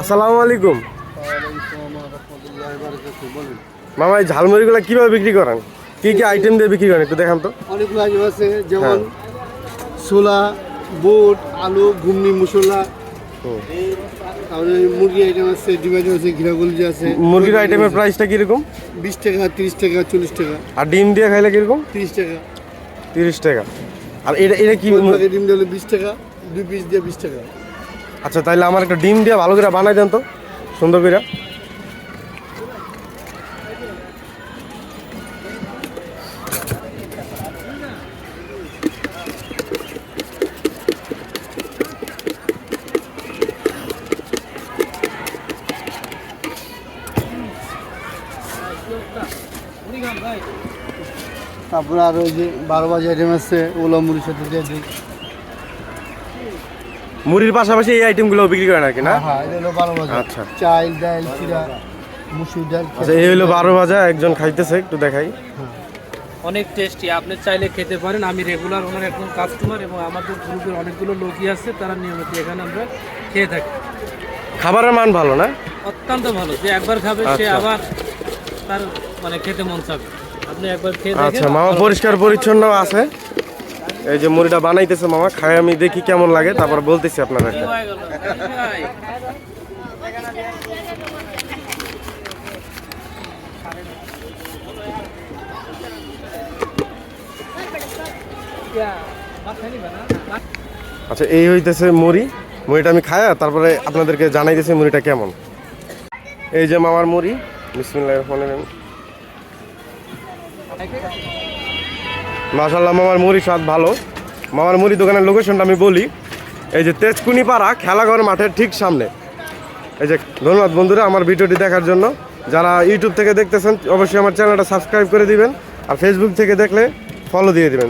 আসসালামু আলাইকুম। মামা এই ঝালমুড়িগুলো কিভাবে বিক্রি করেন, কি কি আইটেম দিয়ে বিক্রি করেন একটু দেখান তো। অনেকগুলো আইটেম আছে, যেমন ছোলা, বুট, আলু, ঘুগনি, মশলা। তারপরে মুরগি আইটেম আছে, ডিম আইটেম আছে, ঘিরা কলিজা আছে। মুরগির আইটেমের প্রাইসটা কিরকম? 20 টাকা, 30 টাকা, 40 টাকা। আর ডিম দিয়ে খাইলে কিরকম? 30 টাকা। 30 টাকা। আর এটা এটা কি? ডিম দিলে 20 টাকা, 2 পিস দিয়ে 20 টাকা। আচ্ছা, তাইলে আমার একটা ডিম দিয়ে ভালো করে বানাই দেন তো, সুন্দর করে। তারপরে আর ওই যে 12 বাজে আইটেম আছে, ওলা মুড়ির সাথে দিয়ে দিই। মুড়ির পাশাপাশি এই আইটেমগুলো বিক্রি করেন আর কি, না? হ্যাঁ, এটা হলো 12 বাজে। আচ্ছা, চাল, ডাল, চিরা, মুসুর ডাল। আচ্ছা, এই হলো 12 ভাজা, একজন খাইতেছে, একটু দেখাই। অনেক টেস্টি, আপনি চাইলে খেতে পারেন। আমি রেগুলার ওনার একজন কাস্টমার এবং আমাদের গ্রুপের অনেকগুলো লোকই আছে, তারা নিয়মিত এখানে আমরা খেয়ে থাকি। খাবারের মান ভালো না? অত্যন্ত ভালো, যে একবার খাবে সে আচ্ছা। আবার তার খেতে মন চাবে। আপনি একবার খেয়ে আচ্ছা দেখেন। মামা, পরিষ্কার পরিচ্ছন্ন আছে। এই যে মুড়িটা বানাইতেছে মামা, খাই আমি দেখি কেমন লাগে, তারপর বলতেছি আপনাদের। কি হয়ে গেল? ভাই, আচ্ছা, এই হইতেছে মুড়ি। মুড়িটা আমি খাই, তারপরে আপনাদেরকে জানাইতেছি মুড়িটা কেমন। এই যে মামার মুড়ি, বিসমিল্লাহির রহমানির রহিম। মাশাআল্লাহ, মামার মুড়ি স্বাদ ভালো। মামার মুড়ি দোকানের লোকেশনটা আমি বলি, এই যে তেজকুনি পাড়া খেলাঘর মাঠের ঠিক সামনে। এই যে, ধন্যবাদ বন্ধুরা আমার ভিডিওটি দেখার জন্য। যারা ইউটিউব থেকে দেখতেছেন অবশ্যই আমার চ্যানেলটা সাবস্ক্রাইব করে দিবেন, আর ফেসবুক থেকে দেখলে ফলো দিয়ে দিবেন।